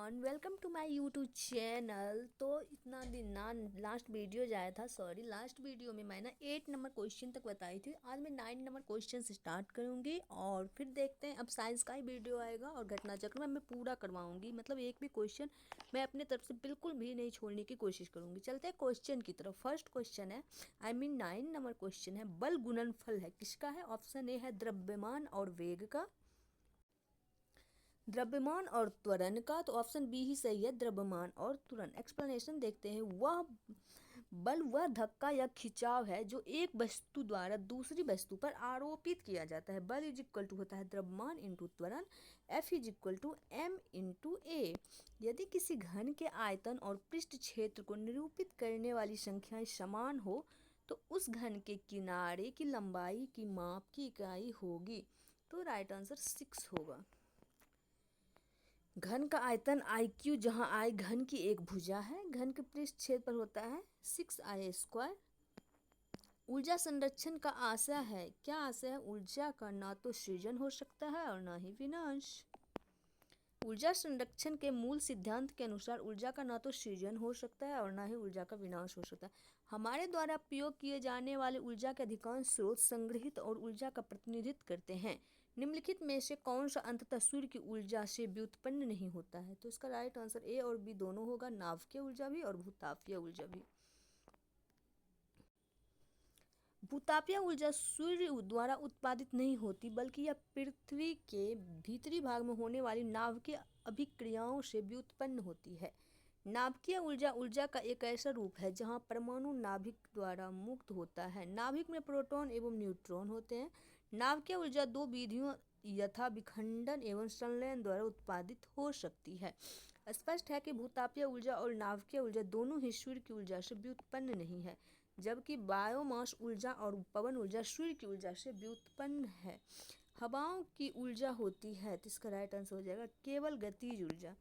Everyone, welcome to my YouTube channel. तो इतना दिन ना लास्ट वीडियो जाया था, लास्ट वीडियो में मैं ना 8 नंबर क्वेश्चन तक बताई थी। आज मैं 9 नंबर क्वेश्चन से स्टार्ट करूंगी और फिर देखते हैं। अब साइंस का ही वीडियो आएगा और घटना चक्र में मैं पूरा करवाऊंगी, मतलब एक भी क्वेश्चन मैं अपने तरफ से बिल्कुल भी नहीं छोड़ने की कोशिश करूंगी। चलते हैं क्वेश्चन की तरफ। फर्स्ट क्वेश्चन है 9 नंबर क्वेश्चन है, बल गुणनफल है किसका है? ऑप्शन ए है द्रव्यमान और वेग का, द्रव्यमान और त्वरण का। तो ऑप्शन बी ही सही है, द्रव्यमान और त्वरण। एक्सप्लेनेशन देखते हैं। वह बल वह धक्का या खिंचाव है जो एक वस्तु द्वारा दूसरी वस्तु पर आरोपित किया जाता है। बल इज इक्वल टू होता है द्रव्यमान इंटू त्वरण, F is equal to M into A. यदि किसी घन के आयतन और पृष्ठ क्षेत्र को निरूपित करने वाली संख्याएं समान हो तो उस घन के किनारे की लंबाई की माप की इकाई होगी। तो राइट आंसर 6 होगा। घन का आयतन IQ, जहाँ I घन की एक भुजा है, घन के पृष्ठ क्षेत्र पर होता है 6I²। ऊर्जा संरक्षण का आशय है, क्या आशय है? ऊर्जा का ना तो सृजन हो सकता है और ना ही विनाश। ऊर्जा संरक्षण के मूल सिद्धांत के अनुसार ऊर्जा का ना तो सृजन हो सकता है और ना ही ऊर्जा का विनाश हो सकता है। हमारे द्वारा प्रयोग किए जाने वाले ऊर्जा के अधिकांश स्रोत संग्रहित और ऊर्जा का प्रतिनिधित्व करते हैं। निम्नलिखित में से कौन सा अंततः सूर्य की ऊर्जा से व्युत्पन्न नहीं होता है? तो इसका राइट आंसर ए और बी दोनों होगा, नाभिकीय ऊर्जा भी और भूतापीय ऊर्जा भी। भूतापीय ऊर्जा सूर्य द्वारा उत्पादित नहीं होती, बल्कि यह पृथ्वी के भीतरी भाग में होने वाली नाभिकीय अभिक्रियाओं से व्युत्पन्न होती है। नाभिकीय ऊर्जा ऊर्जा का एक ऐसा रूप है जहां परमाणु नाभिक द्वारा मुक्त होता है। नाभिक में प्रोटॉन एवं न्यूट्रॉन होते हैं। नाभिकीय ऊर्जा दो विधियों यथा विखंडन एवं संलयन द्वारा उत्पादित हो सकती है। स्पष्ट है कि भूतापीय ऊर्जा और नाभिकीय ऊर्जा दोनों ही सूर्य की ऊर्जा से व्युत्पन्न नहीं है, जबकि बायोमास ऊर्जा और पवन ऊर्जा सूर्य की ऊर्जा से व्युत्पन्न है। हवाओं की ऊर्जा होती है, तो इसका राइट आंसर हो जाएगा केवल गतिज ऊर्जा।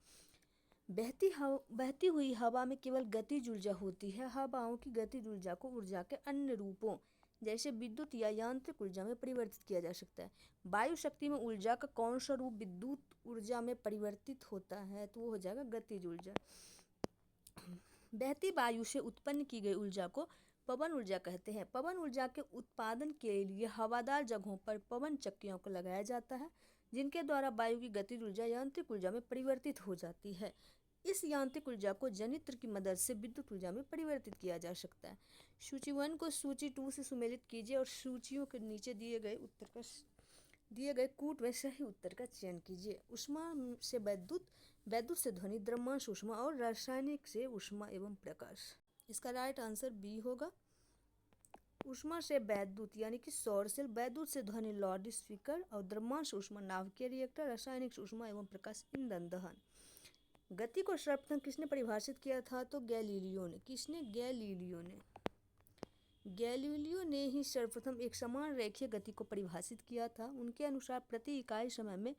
बहती हुई हवा में केवल गतिज ऊर्जा होती है। हवाओं की गतिज ऊर्जा को ऊर्जा के अन्य रूपों जैसे विद्युत या यांत्रिक ऊर्जा में परिवर्तित किया जा सकता है। वायु शक्ति में ऊर्जा का कौन सा रूप विद्युत ऊर्जा में परिवर्तित होता है? तो वो हो जाएगा गतिज ऊर्जा। बहती वायु से उत्पन्न की गई ऊर्जा को पवन ऊर्जा कहते हैं। पवन ऊर्जा के उत्पादन के लिए हवादार जगहों पर पवन चक्कियों को लगाया जाता है, जिनके द्वारा वायु की गतिज ऊर्जा यांत्रिक ऊर्जा में परिवर्तित हो जाती है। इस यांत्रिक ऊर्जा को जनित्र की मदद से विद्युत ऊर्जा में परिवर्तित किया जा सकता है। सूची 1 को सूची 2 से सुमेलित कीजिए और सूचियों के नीचे दिए गए कूट में सही उत्तर का चयन कीजिए। ऊष्मा से वैद्युत, वैद्युत से ध्वनि, द्रव्यमान ऊष्मा और रासायनिक से ऊष्मा एवं प्रकाश। इसका राइट आंसर बी होगा। ऊष्मा से वैद्युत यानी कि सौर सेल, वैद्युत से ध्वनि लाउड स्पीकर और द्रव्यमान ऊष्मा नाभिकीय रिएक्टर, रासायनिक ऊष्मा एवं प्रकाश ईंधन दहन। गति को सर्वप्रथम किसने परिभाषित किया था? तो गैलीलियो ने। किसने? गैलीलियो ने ही सर्वप्रथम एक समान रेखीय गति को परिभाषित किया था। उनके अनुसार प्रति इकाई समय में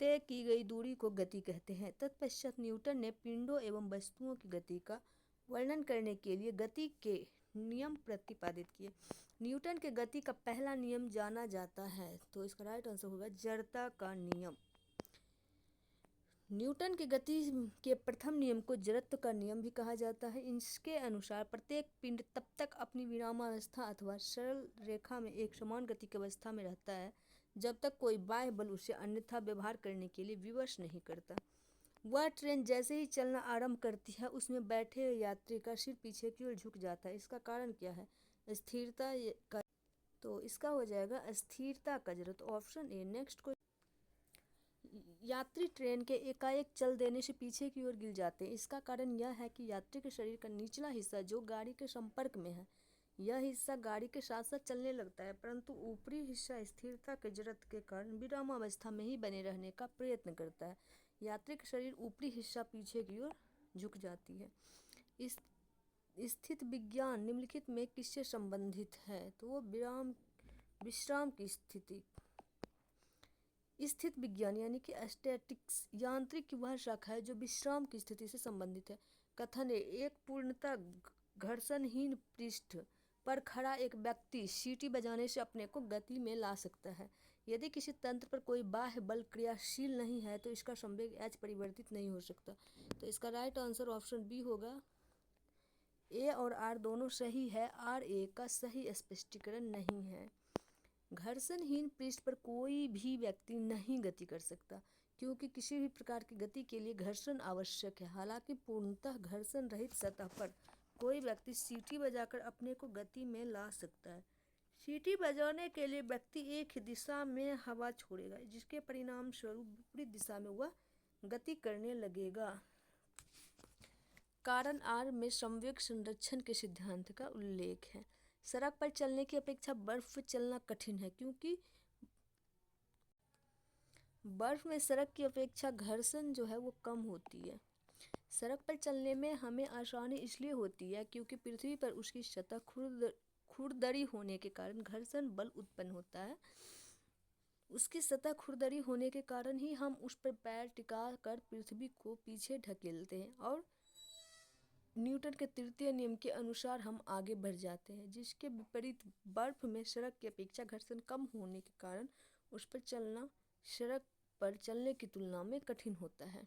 तय की गई दूरी को गति कहते हैं। तत्पश्चात न्यूटन ने पिंडों एवं वस्तुओं की गति का वर्णन करने के लिए गति के नियम प्रतिपादित किए। न्यूटन के गति का पहला नियम जाना जाता है, तो इसका राइट आंसर होगा जड़ता का नियम। न्यूटन के गति के प्रथम नियम को जड़त्व का नियम भी कहा जाता है। इसके अनुसार प्रत्येक पिंड तब तक अपनी विरामावस्था अथवा सरल रेखा में एक समान गति की अवस्था में रहता है जब तक कोई बाह्य बल उसे अन्यथा व्यवहार करने के लिए विवश नहीं करता। वह ट्रेन जैसे ही चलना आरंभ करती है उसमें बैठे यात्री का सिर पीछे की ओर झुक जाता है। इसका कारण क्या है? स्थिरता का। तो इसका हो जाएगा स्थिरता का जरूरत, ऑप्शन ए। नेक्स्ट को यात्री ट्रेन के एकाएक चल देने से पीछे की ओर गिर जाते हैं। इसका कारण यह है कि यात्री के शरीर का निचला हिस्सा जो गाड़ी के संपर्क में है, यह हिस्सा गाड़ी के साथ साथ चलने लगता है, परंतु ऊपरी हिस्सा स्थिरता के जड़त्व के कारण विरामावस्था में ही बने रहने का प्रयत्न करता है। यात्री का शरीर ऊपरी हिस्सा पीछे की ओर झुक जाती है। इस स्थित विज्ञान निम्नलिखित में किससे संबंधित है? तो वो विश्राम की स्थिति। स्थित विज्ञान यानी कि स्टैटिक्स यांत्रिक की वह शाखा है जो विश्राम की स्थिति से संबंधित है। कथन है, एक पूर्णतः घर्षणहीन पृष्ठ पर खड़ा एक व्यक्ति सीटी बजाने से अपने को गति में ला सकता है। यदि किसी तंत्र पर कोई बाह्य बल क्रियाशील नहीं है तो इसका संवेग एच परिवर्तित नहीं हो सकता। तो इसका राइट आंसर ऑप्शन बी होगा। ए और आर दोनों सही है, आर ए का सही स्पष्टीकरण नहीं है। घर्षणहीन पृष्ठ पर कोई भी व्यक्ति नहीं गति कर सकता, क्योंकि किसी भी प्रकार की गति के लिए घर्षण आवश्यक है। हालांकि पूर्णतः घर्षण रहित सतह पर कोई व्यक्ति सीटी बजाकर अपने को गति में ला सकता है। सीटी बजाने के लिए व्यक्ति एक ही दिशा में हवा छोड़ेगा, जिसके परिणाम स्वरूप विपरीत दिशा में वह गति करने लगेगा। कारण आर में संवेग संरक्षण के सिद्धांत का उल्लेख है। सड़क पर चलने की अपेक्षा बर्फ पर चलना कठिन है, क्योंकि बर्फ में सड़क की अपेक्षा घर्षण जो है वो कम होती है। सड़क पर चलने में हमें आसानी इसलिए होती है क्योंकि पृथ्वी पर उसकी सतह खुरदरी होने के कारण घर्षण बल उत्पन्न होता है। उसकी सतह खुरदरी होने के कारण ही हम उस पर पैर टिका कर पृथ्वी को पीछे ढकेलते हैं और न्यूटन के तृतीय नियम के अनुसार हम आगे बढ़ जाते हैं। जिसके विपरीत बर्फ में सड़क की अपेक्षा घर्षण कम होने के कारण उस पर चलना सड़क पर चलने की तुलना में कठिन होता है।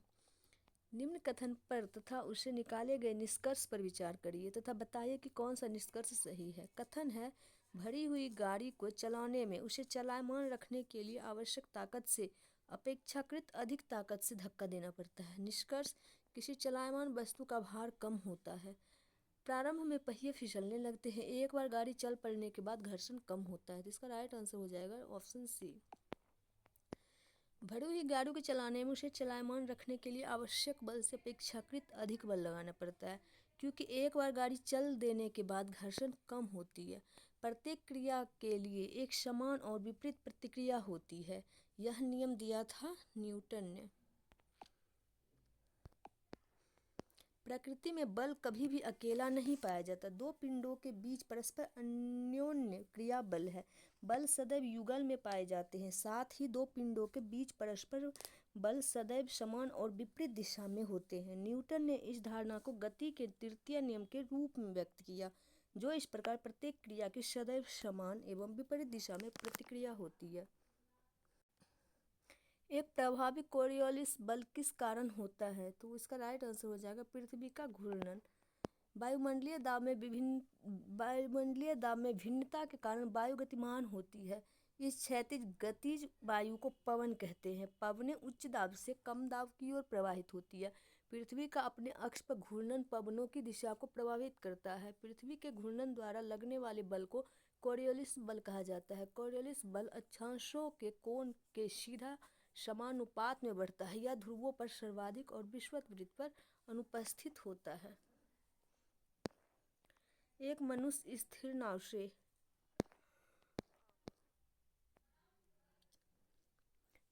निम्न कथन पर तथा उससे निकाले गए निष्कर्ष पर विचार करिए तथा बताइए कि कौन सा निष्कर्ष सही है। कथन है, भरी हुई गाड़ी को चलाने में उसे चलायमान रखने के लिए आवश्यक ताकत से अपेक्षाकृत अधिक ताकत से धक्का देना पड़ता है। निष्कर्ष, किसी चलायमान वस्तु का भार कम होता है। प्रारंभ में पहिए फिसलने लगते हैं, एक बार गाड़ी चल पड़ने के बाद घर्षण कम होता है। तो इसका राइट आंसर हो जाएगा ऑप्शन सी। भरी हुई गाड़ी को चलाने में उसे चलायमान रखने के लिए आवश्यक बल से अपेक्षाकृत अधिक बल लगाना पड़ता है, क्योंकि एक बार गाड़ी चल देने के बाद घर्षण कम होती है। प्रत्येक क्रिया के लिए एक समान और विपरीत प्रतिक्रिया होती है। यह नियम दिया था न्यूटन ने। प्रकृति में बल कभी भी अकेला नहीं पाया जाता। दो पिंडों के बीच परस्पर अन्योन्य क्रिया बल है। बल सदैव युगल में पाए जाते हैं, साथ ही दो पिंडों के बीच परस्पर बल सदैव समान और विपरीत दिशा में होते हैं। न्यूटन ने इस धारणा को गति के तृतीय नियम के रूप में व्यक्त किया, जो इस प्रकार प्रत्येक क्रिया की सदैव समान एवं विपरीत दिशा में प्रतिक्रिया होती है। एक प्रभावी कोरियोलिस बल किस कारण होता है? तो इसका राइट आंसर हो जाएगा पृथ्वी का घूर्णन। वायुमंडलीय दाब में भिन्नता के कारण वायु गतिमान होती है। इस क्षैतिज गतिज वायु को पवन कहते हैं। पवनें उच्च दाब से कम दाब की ओर प्रवाहित होती है। पृथ्वी का अपने अक्ष पर घूर्णन पवनों की दिशा को प्रभावित करता है। पृथ्वी के घूर्णन द्वारा लगने वाले बल को कोरियोलिस बल कहा जाता है। कोरियोलिस बल अक्षांशों के कोण के सीधा समानुपात में बढ़ता है। यह ध्रुवों पर सर्वाधिक और विषुववृत्त पर अनुपस्थित होता है। एक मनुष्य स्थिर नाव से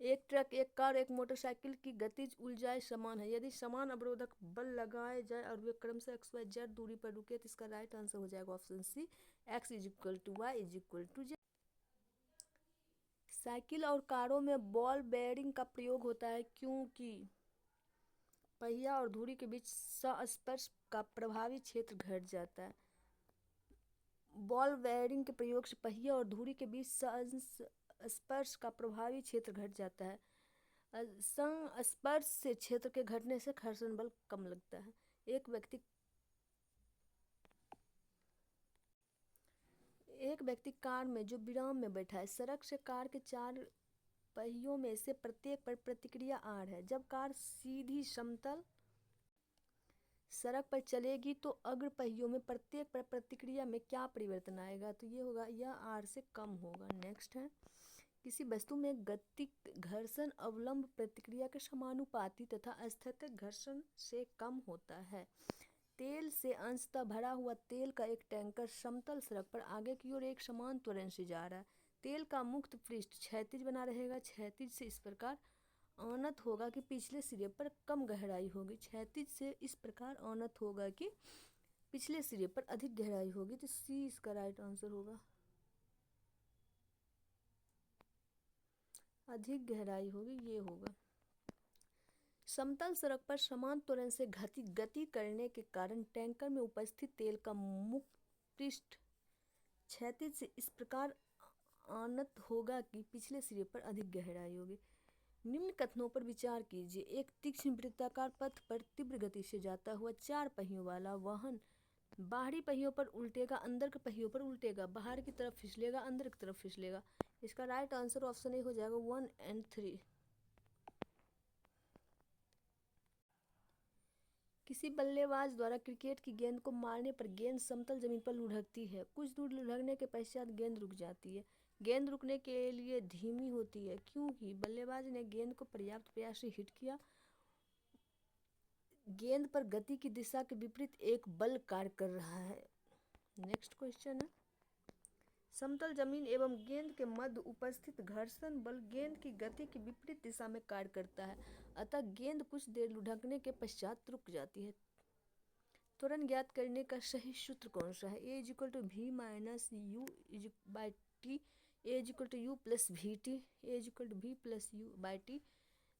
एक ट्रक, एक कार, एक मोटरसाइकिल की गतिज ऊर्जाएं समान है। यदि समान अवरोधक बल लगाए जाए और वे क्रमशः XYZ दूरी पर रुके तो इसका राइट आंसर हो जाएगा option C, X = Y = Z। Cycle और कारों में बॉल बेयरिंग का प्रयोग होता है क्योंकि पहिया और धुरी के बीच संस्पर्श का प्रभावी क्षेत्र घट जाता है। बॉल बेयरिंग के प्रयोग से पहिया और धुरी के बीच संस्पर्श का प्रभावी क्षेत्र घट जाता है। संस्पर्श से क्षेत्र के घटने से घर्षण बल कम लगता है। एक व्यक्ति कार में जो विराम में बैठा है, सड़क से कार के चार पहियों में से प्रत्येक पर प्रतिक्रिया आर है। जब कार सीधी समतल सड़क पर चलेगी तो अग्र पहियों में प्रत्येक पर प्रतिक्रिया में क्या परिवर्तन आएगा? तो ये होगा, यह आर से कम होगा। नेक्स्ट है, किसी वस्तु में गतिक घर्षण अवलंब प्रतिक्रिया के समानुपाती तथा स्थैतिक घर्षण से कम होता है। तेल से अंशतः भरा हुआ तेल का एक टैंकर समतल सड़क पर आगे की ओर एक समान त्वरण से जा रहा है। तेल का मुक्त पृष्ठ क्षैतिज बना रहेगा। क्षैतिज से इस प्रकार अवनत होगा कि पिछले सिरे पर कम गहराई होगी। क्षैतिज से इस प्रकार अवनत होगा कि पिछले सिरे पर अधिक गहराई होगी। तो सी इसका राइट आंसर होगा, अधिक गहराई होगी, ये होगा। समतल सड़क पर समान त्वरण से गति करने के कारण टैंकर में उपस्थित तेल का मुक्त पृष्ठ क्षैतिज से इस प्रकार आनत होगा कि पिछले सिरे पर अधिक गहराई होगी। निम्न कथनों पर विचार कीजिए। एक तीक्ष्ण वृत्ताकार पथ पर तीव्र गति से जाता हुआ 4 पहियों वाला वाहन बाहरी पहियों पर उल्टेगा, अंदर के पहियों पर उल्टेगा, बाहर की तरफ फिसलेगा, अंदर की तरफ फिसलेगा। इसका राइट आंसर ऑप्शन ए हो जाएगा 1 और 3। किसी बल्लेबाज द्वारा क्रिकेट की गेंद को मारने पर गेंद समतल जमीन पर लुढ़कती है। कुछ दूर लुढ़कने के पश्चात गेंद रुक जाती है। गेंद रुकने के लिए धीमी होती है क्योंकि बल्लेबाज ने गेंद को पर्याप्त प्रयास से हिट किया। गेंद पर गति की दिशा के विपरीत एक बल कार्य कर रहा है। नेक्स्ट क्वेश्चन है, समतल जमीन एवं गेंद के मध्य उपस्थित घर्षण बल गेंद की गति की विपरीत दिशा में कार्य करता है, अतः गेंद कुछ देर लुढ़कने के पश्चात रुक जाती है। त्वरण ज्ञात करने का सही सूत्र कौन सा है? A is equal to V minus U by T, A is equal to U plus V T, A is equal to V plus U by T.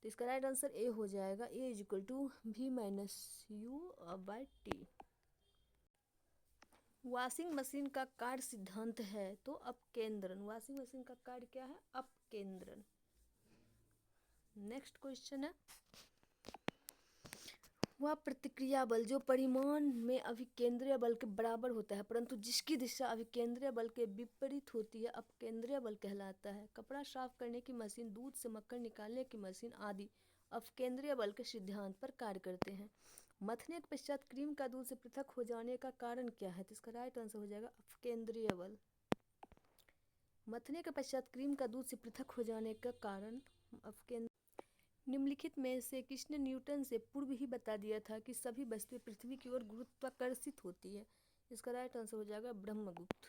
तो इसका राइट आंसर ए हो जाएगा, A is equal to V minus U by T. Washing machine का कार्य सिद्धांत है तो अपकेंद्रन। Washing machine का कार्य क्या है? अपकेंद्रन। नेक्स्ट क्वेश्चन है, वह प्रतिक्रिया बल जो परिमाण में अभिकेंद्रीय बल के बराबर होता है परंतु जिसकी दिशा अभिकेंद्रीय बल के विपरीत होती है अपकेंद्रीय बल कहलाता है। कपड़ा साफ करने की मशीन, दूध से मक्खन निकालने की मशीन आदि अपकेंद्रीय बल के सिद्धांत पर कार्य करते हैं। मथने के पश्चात क्रीम का दूध से पृथक हो जाने का कारण क्या है? तो इसका राइट आंसर हो जाएगा अपकेंद्रीय बल। मथने के पश्चात क्रीम का दूध से पृथक हो जाने का कारण अपकेंद्रीय। निम्नलिखित में से किसने न्यूटन से पूर्व ही बता दिया था कि सभी वस्तुएं पृथ्वी की ओर गुरुत्वाकर्षित होती है? इसका राइट आंसर हो जाएगा ब्रह्मगुप्त।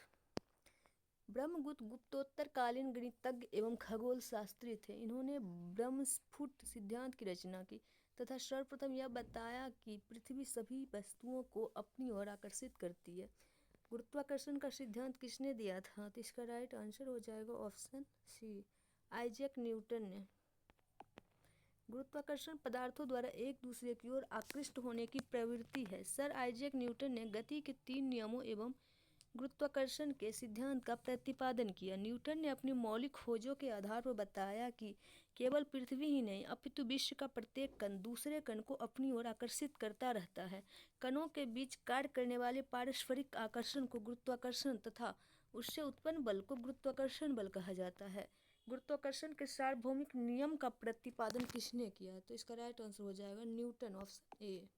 ब्रह्मगुप्त गुप्तोत्तरकालीन गणितज्ञ एवं खगोल शास्त्री थे। इन्होंने ब्रह्मस्फुट सिद्धांत की रचना की तथा सर्वप्रथम यह बताया कि पृथ्वी सभी वस्तुओं को अपनी ओर आकर्षित करती है। गुरुत्वाकर्षण का सिद्धांत किसने दिया था? तो इसका राइट आंसर हो जाएगा ऑप्शन सी, आइजैक न्यूटन ने। गुरुत्वाकर्षण पदार्थों द्वारा एक दूसरे की ओर आकृष्ट होने की प्रवृत्ति है। सर आइजैक न्यूटन ने गति के 3 नियमों एवं गुरुत्वाकर्षण के सिद्धांत का प्रतिपादन किया। न्यूटन ने अपनी मौलिक खोजों के आधार पर बताया कि केवल पृथ्वी ही नहीं अपितु विश्व का प्रत्येक कण दूसरे कण को अपनी ओर आकर्षित करता रहता है। कणों के बीच कार्य करने वाले पारस्परिक आकर्षण को गुरुत्वाकर्षण तथा उससे उत्पन्न बल को गुरुत्वाकर्षण बल कहा जाता है। गुरुत्वाकर्षण के सार्वभौमिक नियम का प्रतिपादन किसने किया? तो इसका राइट आंसर हो जाएगा न्यूटन, ऑप्शन ए।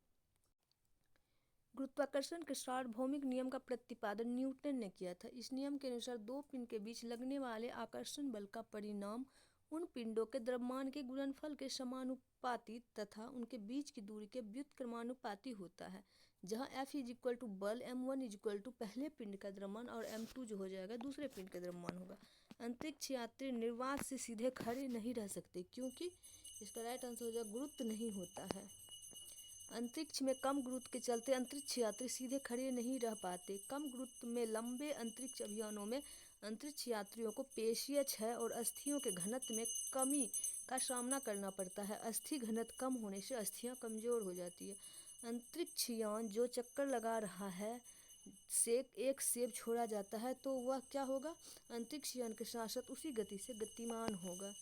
गुरुत्वाकर्षण के सार्वभौमिक नियम का प्रतिपादन न्यूटन ने किया था। इस नियम के अनुसार दो पिंड के बीच लगने वाले आकर्षण बल का परिणाम उन पिंडों के द्रव्यमान के गुणनफल के समानुपाती तथा उनके बीच की दूरी के व्युत्क्रमानुपाती होता है। जहाँ F इज इक्वल टू बल, M1 इज इक्वल टू पहले पिंड का द्रव्यमान और M2 जो हो जाएगा दूसरे पिंड का द्रव्यमान होगा। अंतरिक्ष यात्री निर्वात से सीधे खड़े नहीं रह सकते क्योंकि इसका राइट आंसर हो जाएगा गुरुत्व नहीं होता है। अंतरिक्ष में कम गुरुत्व के चलते अंतरिक्ष यात्री सीधे खड़े नहीं रह पाते। कम गुरुत्व में लंबे अंतरिक्ष अभियानों में अंतरिक्ष यात्रियों को पेशीय क्षय और अस्थियों के घनत्व में कमी का सामना करना पड़ता है। अस्थि घनत्व कम होने से अस्थियां कमजोर हो जाती है। अंतरिक्ष यान जो चक्कर लगा रहा है से एक सेब छोड़ा जाता है तो वह क्या होगा? अंतरिक्ष यान के साथ साथ उसी गति से गतिमान होगा।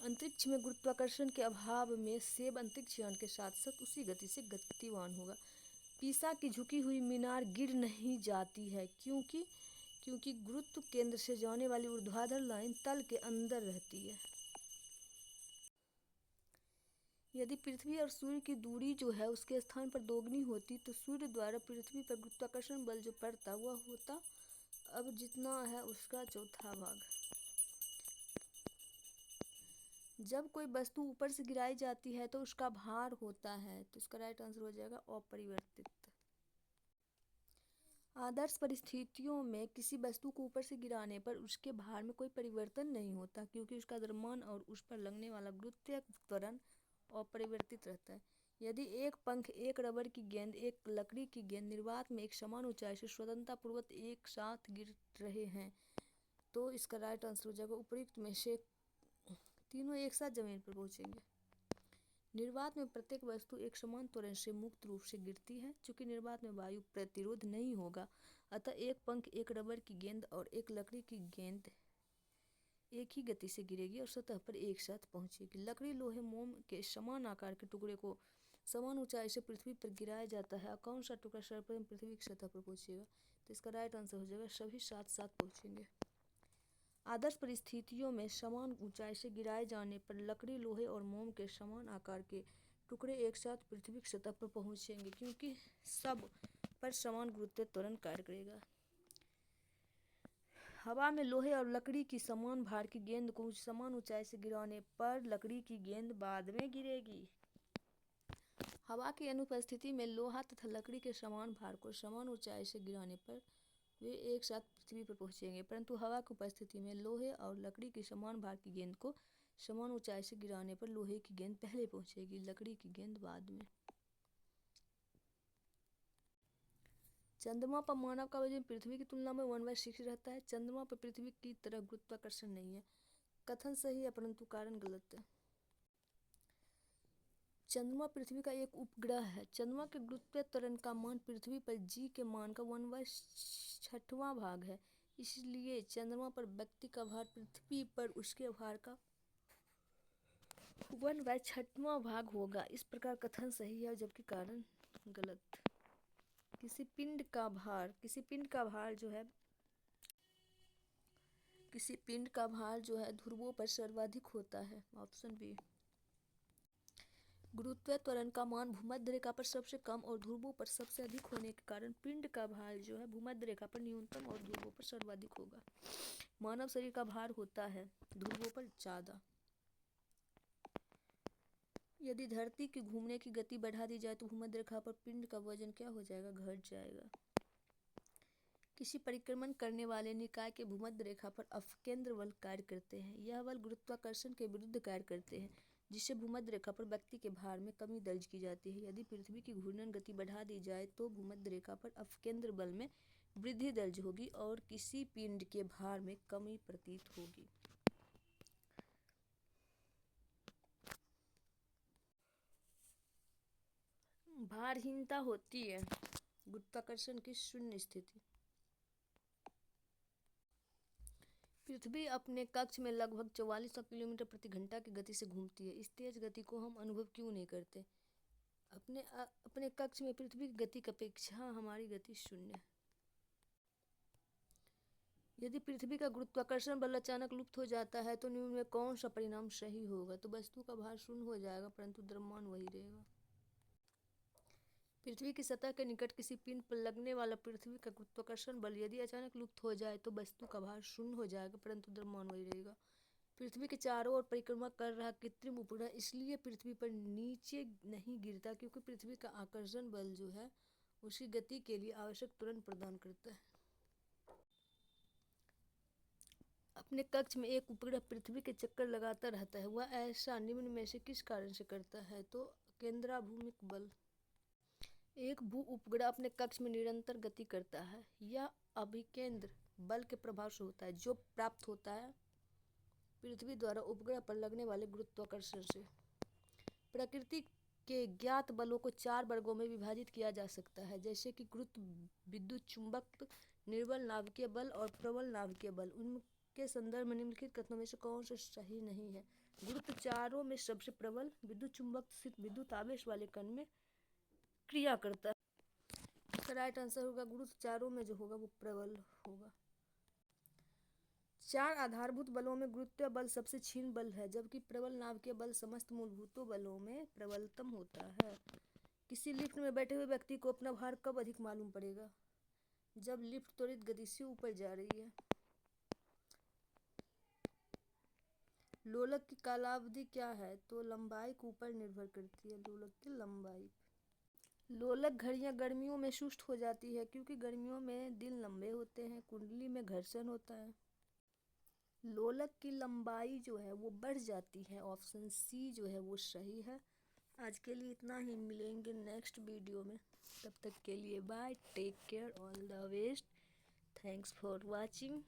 अंतरिक्ष में गुरुत्वाकर्षण के अभाव में सेब अंतरिक्ष यान के साथ साथ उसी गति से गतिमान होगा। पीसा की झुकी हुई मीनार गिर नहीं जाती है क्योंकि गुरुत्व केंद्र से जाने वाली ऊर्ध्वाधर लाइन तल के अंदर रहती है। यदि पृथ्वी और सूर्य की दूरी जो है उसके स्थान पर दोगुनी होती तो सूर्य द्वारा पृथ्वी पर गुरुत्वाकर्षण बल जो पड़ता वह होता अब जितना है उसका चौथा भाग। जब कोई वस्तु ऊपर से गिराई जाती है तो उसका भार होता है, तो इसका राइट आंसर हो जाएगा अपरिवर्तित। आदर्श परिस्थितियों में किसी वस्तु को ऊपर से गिराने पर उसके भार में कोई परिवर्तन नहीं होता क्योंकि उसका द्रव्यमान और उस पर लगने वाला गुरुत्वीय त्वरण अपरिवर्तित रहता है। यदि एक पंख, एक रबर की गेंद, एक लकड़ी की गेंद निर्वात में एक समान ऊंचाई से स्वतंत्रतापूर्वक एक साथ गिर रहे हैं तो इसका राइट आंसर हो जाएगा उपयुक्त में से तीनों एक साथ जमीन पर पहुंचेंगे। निर्वात में प्रत्येक वस्तु एक समान त्वरण से मुक्त रूप से गिरती है। चूंकि निर्वात में वायु प्रतिरोध नहीं होगा अतः एक पंख, एक रबर की गेंद और एक लकड़ी की गेंद एक ही गति से गिरेगी और सतह पर एक साथ पहुंचेगी। लकड़ी, लोहे, मोम के समान आकार के टुकड़े को समान ऊंचाई से पृथ्वी पर गिराया जाता है। कौन सा टुकड़ा सर्वप्रथम पृथ्वी की सतह पर पहुंचेगा? तो इसका राइट आंसर हो जाएगा सभी साथ साथ पहुंचेंगे। आदर्श परिस्थितियों में समान ऊंचाई से गिराए जाने पर लकड़ी, लोहे और मोम के समान आकार के टुकड़े एक साथ पृथ्वी की सतह पर पहुंचेंगे, क्योंकि सब पर समान गुरुत्व त्वरण कार्य करेगा। हवा में लोहे और लकड़ी की समान भार की गेंद को समान ऊंचाई से गिराने पर लकड़ी की गेंद बाद में गिरेगी। हवा की अनुपस्थिति में लोहा तथा लकड़ी के समान भार को समान ऊंचाई से गिराने पर वे एक साथ पृथ्वी पर पहुंचेंगे, परंतु हवा की उपस्थिति में लोहे और लकड़ी की समान भार की गेंद को समान ऊंचाई से गिराने पर लोहे की गेंद पहले पहुंचेगी, लकड़ी की गेंद बाद में। चंद्रमा पर मानव का वजन पृथ्वी की तुलना में 1/6 रहता है। चंद्रमा पर पृथ्वी की तरह गुरुत्वाकर्षण नहीं है। कथन सही है परंतु कारण गलत है। चंद्रमा पृथ्वी का एक उपग्रह है। चंद्रमा के गुरुत्व त्वरण का मान पृथ्वी पर g के मान का 1/6वां भाग है। इसलिए चंद्रमा पर व्यक्ति का भार पृथ्वी पर उसके भार का 1/6वां भाग होगा। इस प्रकार कथन सही है जबकि कारण गलत। किसी पिंड का भार जो है ध्रुवों पर सर्वाधिक होता है। Option B. गुरुत्व त्वरण का मान भूमध्य रेखा पर सबसे कम और ध्रुवों पर सबसे अधिक होने के कारण पिंड का भार जो है भूमध्य रेखा पर न्यूनतम और ध्रुवों पर सर्वाधिक होगा। मानव शरीर का भार होता है ध्रुवों पर ज्यादा। यदि धरती की घूमने की गति बढ़ा दी जाए तो भूमध्य रेखा पर पिंड का वजन क्या हो जाएगा? घट जाएगा। किसी परिक्रमण करने वाले निकाय के भूमध्य रेखा पर अपकेंद्र बल कार्य करते हैं। यह बल गुरुत्वाकर्षण के विरुद्ध कार्य करते हैं, जिससे भूमध्य रेखा पर व्यक्ति के भार में कमी दर्ज की जाती है। यदि पृथ्वी की घूर्णन गति बढ़ा दी जाए तो भूमध्य रेखा पर अपकेंद्र बल में वृद्धि दर्ज होगी और किसी पिंड के भार में कमी प्रतीत होगी। भारहीनता होती है गुरुत्वाकर्षण की शून्य स्थिति। पृथ्वी अपने कक्ष में लगभग 4400 किलोमीटर प्रति घंटा की गति से घूमती है। इस तेज गति को हम अनुभव क्यों नहीं करते? अपने कक्ष में पृथ्वी की गति की अपेक्षा हमारी गति शून्य है। यदि पृथ्वी का गुरुत्वाकर्षण बल अचानक लुप्त हो जाता है तो निम्न में कौन सा परिणाम सही होगा? तो वस्तु का भार शून्य हो जाएगा परंतु द्रव्यमान वही रहेगा। पृथ्वी की सतह के निकट किसी पिंड पर लगने वाला पृथ्वी का गुरुत्वाकर्षण बल यदि अचानक लुप्त हो जाए तो वस्तु का भार शून्य हो जाएगा परंतु द्रव्यमान वही रहेगा। पृथ्वी के चारों ओर परिक्रमा कर रहा कृत्रिम उपग्रह इसलिए पृथ्वी पर नीचे नहीं गिरता क्योंकि पृथ्वी का आकर्षण बल जो है उसकी गति के लिए आवश्यक त्वरण प्रदान करता है। अपने कक्ष में एक उपग्रह पृथ्वी के चक्कर लगाता रहता है। वह ऐसा निम्न में से किस कारण से करता है? तो केंद्राभिमुख बल। एक भू उपग्रह अपने कक्ष में निरंतर गति करता है। यह अभिकेंद्र बल के प्रभाव से होता है जो प्राप्त होता है पृथ्वी द्वारा उपग्रह पर लगने वाले गुरुत्वाकर्षण से। प्रकृति के ज्ञात बलों को 4 वर्गों में विभाजित किया जा सकता है, जैसे कि गुरुत्व, विद्युत चुंबक, निर्बल नाभिकीय बल और प्रबल नाभिकीय बल। उनके संदर्भ में निम्नलिखित कथनों में से कौन सा सही नहीं है? गुरुत्व चारों में सबसे प्रबल विद्युत चुंबक स्थित विद्युत आवेश वाले कण में क्रिया करता है। इसका राइट आंसर होगा गुरुत्व चारों में जो होगा वो प्रबल होगा। 4 आधारभूत बलों में गुरुत्व बल सबसे क्षीण बल है, जबकि प्रबल नाभिकीय बल समस्त मूलभूत बलों में प्रबलतम होता है। किसी लिफ्ट में बैठे हुए व्यक्ति को अपना भार कब अधिक मालूम पड़ेगा? जब लिफ्ट त्वरित गति से ऊपर जा रही है। लोलक की कालावधि क्या है? तो लंबाई के ऊपर निर्भर करती है लोलक की लंबाई। लोलक घड़ियां गर्मियों में सुस्त हो जाती है क्योंकि गर्मियों में दिन लंबे होते हैं, कुंडली में घर्षण होता है। लोलक की लंबाई जो है वो बढ़ जाती है। ऑप्शन सी जो है वो सही है। आज के लिए इतना ही, मिलेंगे नेक्स्ट वीडियो में। तब तक के लिए bye, take care, all the best, thanks for watching.